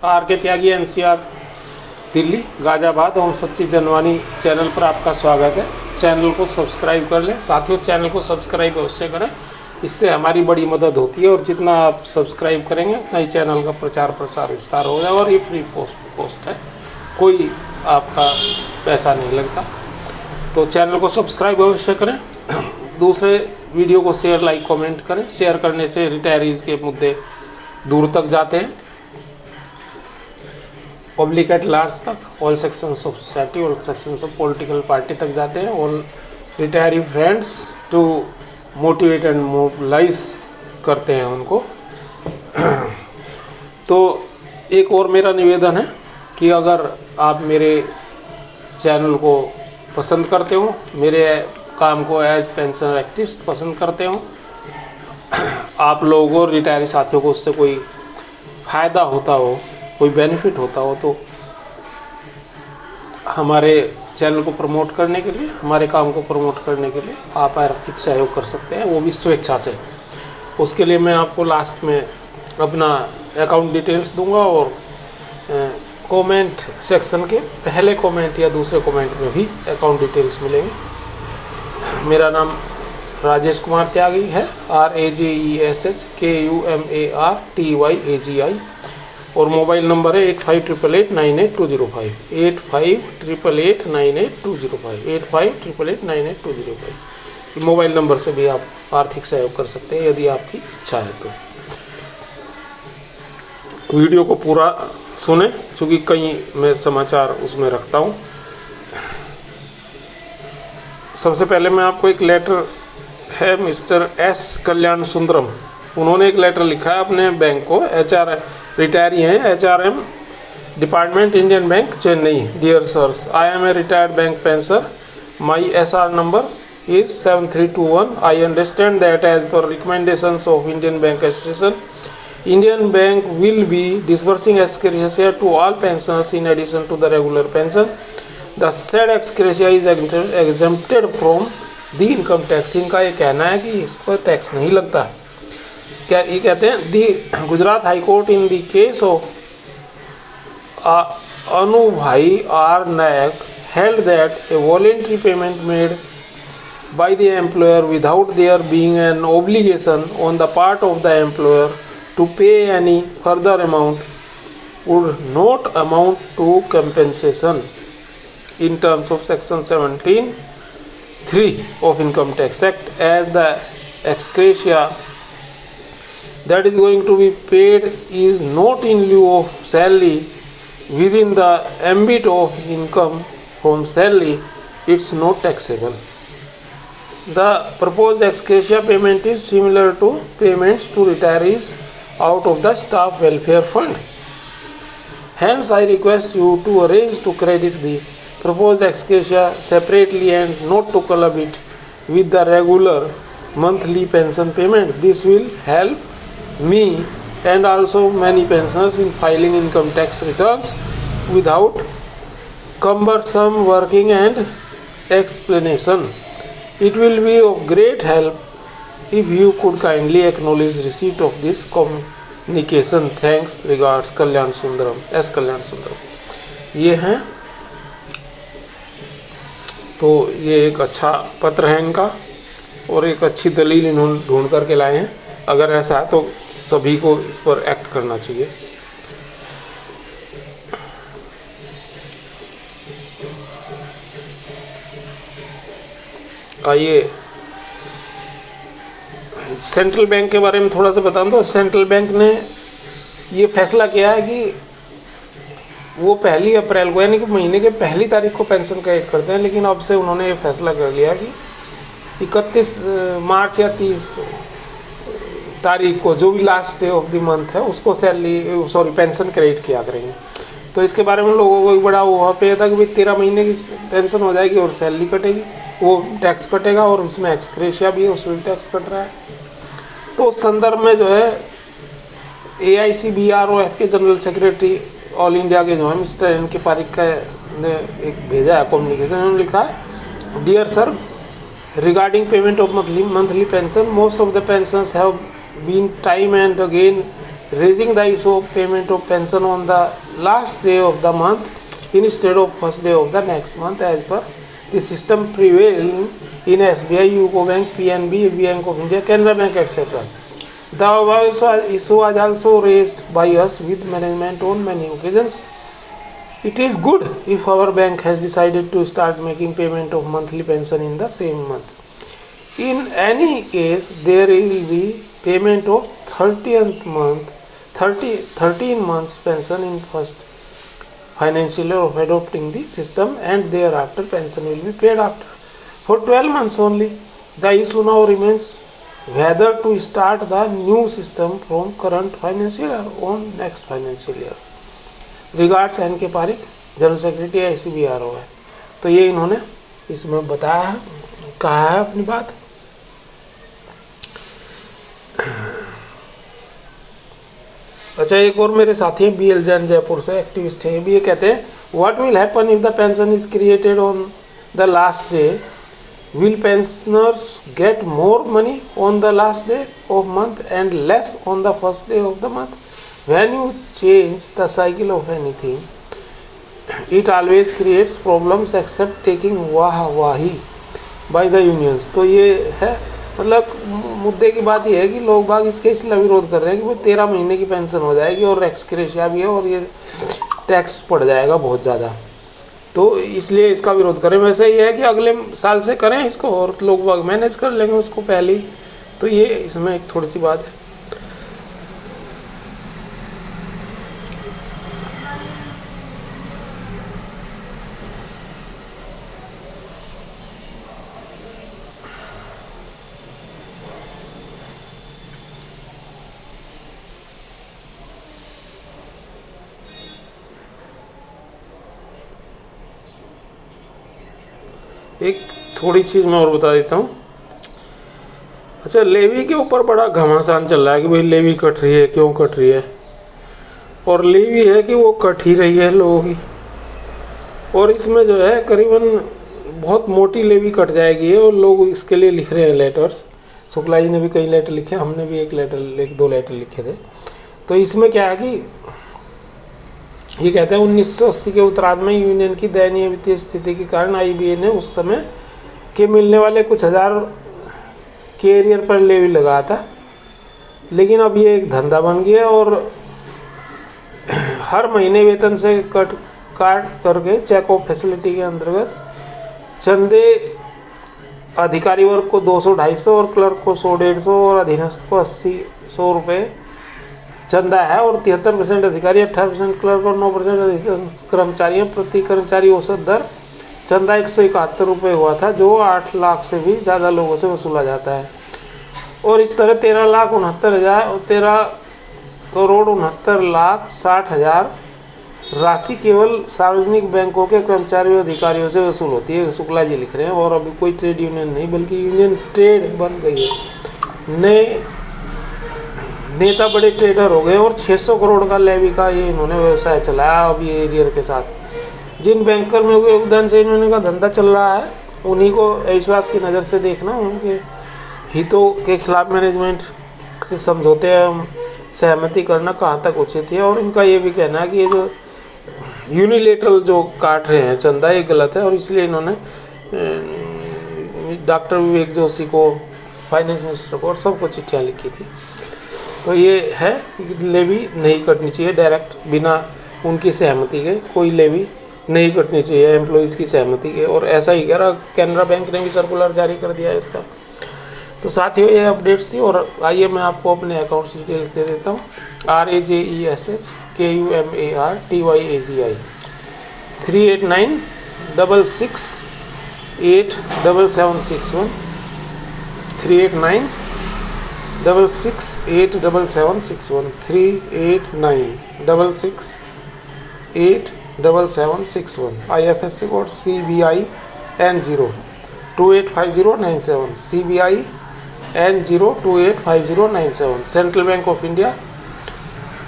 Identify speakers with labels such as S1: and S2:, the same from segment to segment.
S1: Are के त्यागी NCR Delhi Ghaziabad ओम सच्ची Janvani channel पर आपका स्वागत है। चैनल को सब्सक्राइब कर लें। साथियों, चैनल को सब्सक्राइब अवश्य करें, इससे हमारी बड़ी मदद होती है और जितना आप सब्सक्राइब करेंगे उतना ही चैनल का प्रचार प्रसार विस्तार हो जाएगा। और ये फ्री पोस्ट है, कोई आपका पैसा नहीं लगता, तो चैनल को सब्सक्राइब अवश्य करें। दूसरे वीडियो को शेयर लाइक कमेंट करें। शेयर करने से रिटायरीज़ के मुद्दे दूर तक जाते हैं, पब्लिक एट लार्ज तक, all sections of society, all sections of political party तक जाते हैं। All retiree friends to motivate and mobilize करते हैं उनको। तो एक और मेरा निवेदन है कि अगर आप मेरे चैनल को पसंद करते हो, मेरे काम को एज पेंशन एक्टिविस्ट पसंद करते हो, आप लोगों को रिटायरी साथियों को उससे कोई फ़ायदा होता हो, कोई बेनिफिट होता हो, तो हमारे चैनल को प्रमोट करने के लिए, हमारे काम को प्रमोट करने के लिए आप आर्थिक सहयोग कर सकते हैं, वो भी स्वेच्छा से। उसके लिए मैं आपको लास्ट में अपना अकाउंट डिटेल्स दूंगा और कमेंट सेक्शन के पहले कमेंट या दूसरे कमेंट में भी अकाउंट डिटेल्स मिलेंगे। मेरा नाम राजेश कुमार त्यागी है, RAJESHKUMARTYAGI, और मोबाइल नंबर है 8588898205, 8588898205, 8588898205। मोबाइल नंबर से भी आप आर्थिक सहयोग कर सकते हैं यदि आपकी इच्छा है तो। वीडियो को पूरा सुने, क्योंकि कई मैं समाचार उसमें रखता हूँ। सबसे पहले मैं आपको एक लेटर है मिस्टर S कल्याण सुंदरम, उन्होंने एक लेटर लिखा है अपने बैंक को। HR रिटायरी हैं, HRM department, Indian bank, Chennai. Dear sirs, I am a retired bank pensioner, my SR number is 7321. I understand that as per recommendations of Indian Bank Association, Indian Bank will be disbursing ex gratia to all pensioners in addition to the regular pension. The said ex gratia is exempted from the income tax. इनका ये कहना है कि इस पर tax नहीं लगता। क्या ये कहते हैं? The Gujarat High Court in the case of Anubhai R Nayak held that a voluntary payment made by the employer without there being an obligation on the part of the employer to pay any further amount would not amount to compensation in terms of section 17(3) of Income Tax Act, as the ex gratia that is going to be paid is not in lieu of salary within the ambit of income from salary. It's not taxable. The proposed ex gratia payment is similar to payments to retirees out of the staff welfare fund. Hence, I request you to arrange to credit the proposed ex gratia separately and not to club it with the regular monthly pension payment. This will help me and also many pensioners in filing income tax returns without cumbersome working and explanation. It will be of great help if you could kindly acknowledge receipt of this communication. Thanks, regards, Kalyan Sundaram, S कल्याण सुंदरम। ये हैं, तो ये एक अच्छा पत्र है इनका और एक अच्छी दलील इन्होंने ढूंढ करके लाए हैं। अगर ऐसा है तो सभी को इस पर एक्ट करना चाहिए। आइए सेंट्रल बैंक के बारे में थोड़ा सा बता दो। सेंट्रल बैंक ने ये फैसला किया है कि वो 1 अप्रैल को, यानी कि महीने के 1 तारीख को पेंशन क्रेडिट करते हैं, लेकिन अब से उन्होंने ये फैसला कर लिया कि 31 मार्च या 30 तारीख को, जो भी last day of the month है, उसको पेंशन क्रेडिट किया करेंगे। तो इसके बारे में लोगों को बड़ा वो पे था कि भाई 13 महीने की पेंशन हो जाएगी और सैलरी कटेगी, वो टैक्स कटेगा, और उसमें एक्स ग्रेशिया भी है, उसमें टैक्स कट रहा है। तो उस संदर्भ में जो है AICBROF के जनरल सेक्रेटरी ऑल इंडिया के जो है मिस्टर N.K. पारिक ने एक भेजा है कम्युनिकेशन। उन्होंने लिखा है, dear sir, regarding payment of monthly pension, most of the pensions have been time and again raising the issue of payment of pension on the last day of the month instead of first day of the next month as per the system prevailing in SBI, UCO Bank, PNB, Bank of India, Canara Bank, etc. The above issue was also raised by us with management on many occasions. It is good if our bank has decided to start making payment of monthly pension in the same month. In any case, there will be payment of 13 months pension in first financial year of adopting the system, and thereafter pension will be paid after for 12 months only. The issue now remains whether to start the new system from current financial year on next financial year. Regards N K Parik, general secretary ICBRO है। तो ये इन्होंने इसमें बताया है, कहा है अपनी बात। अच्छा, एक और मेरे साथी हैं BL जैन, जयपुर से एक्टिविस्ट हैं, भी ये कहते हैं what will happen if the pension is created on the last day, will pensioners get more money on the last day of month and less on the first day of the month? When you change the cycle of anything, it always creates problems except taking Wahi by the unions। तो ये है, मतलब मुद्दे की बात ये है कि लोग बाग इसके इसलिए विरोध कर रहे हैं कि भाई 13 महीने की पेंशन हो जाएगी और एक्सक्रेशिया भी है और ये टैक्स पड़ जाएगा बहुत ज़्यादा, तो इसलिए इसका विरोध करें। वैसे ये है कि अगले साल से करें इसको और लोग बाग मैनेज कर लेंगे उसको पहले ही। तो ये इसमें एक थोड़ी सी बात है। एक थोड़ी चीज़ मैं और बता देता हूँ। अच्छा, लेवी के ऊपर बड़ा घमासान चल रहा है कि भाई लेवी कट रही है, क्यों कट रही है, और लेवी है कि वो कट ही रही है लोगों की, और इसमें जो है करीबन बहुत मोटी लेवी कट जाएगी और लोग इसके लिए लिख रहे हैं लेटर्स। शुक्ला जी ने भी कई लेटर लिखे, हमने भी एक दो लेटर लिखे थे। तो इसमें क्या है कि ये कहते हैं 1980 के उत्तरार्ध में यूनियन की दयनीय वित्तीय स्थिति के कारण IBA ने उस समय के मिलने वाले कुछ हज़ार के एरियर पर लेवी लगाया था, लेकिन अब ये एक धंधा बन गया और हर महीने वेतन से काट करके चेक ऑफ फैसिलिटी के अंतर्गत चंदे अधिकारी वर्ग को 200-250 और क्लर्क को 100-150 और अधीनस्थ को 80-100 रुपये चंदा है, और 73% अधिकारी, 18% क्लर्क और 9% कर्मचारी हैं। प्रति कर्मचारी औसत दर चंदा 171 रुपये हुआ था, जो 8 लाख से भी ज़्यादा लोगों से वसूला जाता है। और इस तरह 13,69,60,000 राशि केवल सार्वजनिक बैंकों के कर्मचारियों अधिकारियों से वसूल होती है, शुक्ला जी लिख रहे हैं। और अभी कोई ट्रेड यूनियन नहीं बल्कि यूनियन ट्रेड बन गई है, नए नेता बड़े ट्रेडर हो गए और 600 करोड़ का लेवी का ये इन्होंने व्यवसाय चलाया। अब ये एरियर के साथ जिन बैंकर में हुए योगदान से इन्होंने का धंधा चल रहा है, उन्हीं को विश्वास की नज़र से देखना, उनके हितों के खिलाफ मैनेजमेंट से समझौते सहमति करना कहाँ तक उचित है। और इनका ये भी कहना है कि ये जो यूनिलेटरल जो काट रहे हैं चंदा, ये गलत है, और इसलिए इन्होंने डॉक्टर विवेक जोशी को, फाइनेंस मिनिस्टर को और सबको चिट्ठियाँ लिखी थी। तो ये है लेवी नहीं कटनी चाहिए डायरेक्ट, बिना उनकी सहमति के कोई लेवी नहीं कटनी चाहिए एम्प्लॉइज़ की सहमति के। और ऐसा ही कह रहा कैनरा बैंक ने भी सर्कुलर जारी कर दिया है इसका। तो साथियों, ये अपडेट्स थी। और आइए मैं आपको अपने अकाउंट डिटेल दे देता हूँ। RAJESSKUMARTYAGI 38966877761 38966877761 38966877761 IFSC code CBI N0 285097 CBI N0 285097 central bank of India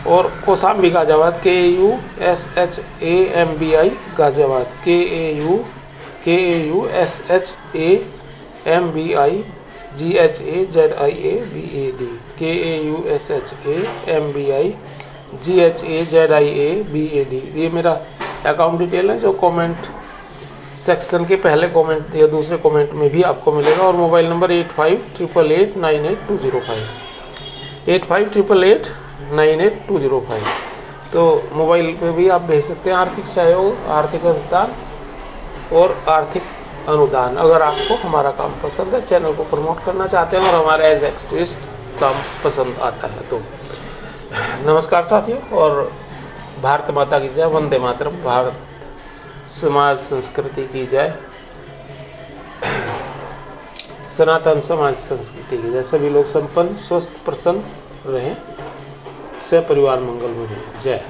S1: और Kosambi Ghaziabad KAUSHAMBI Ghaziabad KAUSHAMBI GHAZIABAD KAUSHAMBIGHAZIABAD। ये मेरा अकाउंट डिटेल है जो कमेंट सेक्शन के पहले कमेंट या दूसरे कमेंट में भी आपको मिलेगा। और मोबाइल नंबर 8588898205, 8588898205। तो मोबाइल पे भी आप भेज सकते हैं आर्थिक सहयोग, आर्थिक अनुदान और आर्थिक अनुदान। अगर आपको हमारा काम पसंद है, चैनल को प्रमोट करना चाहते हैं और हमारा एज एक्सट्रीस्ट काम पसंद आता है तो नमस्कार साथियों। और भारत माता की जय, वंदे मातरम। भारत समाज संस्कृति की जय, सनातन समाज संस्कृति की जय। सभी लोग संपन्न, स्वस्थ, प्रसन्न रहें, सपरिवार मंगल में रहें। जय।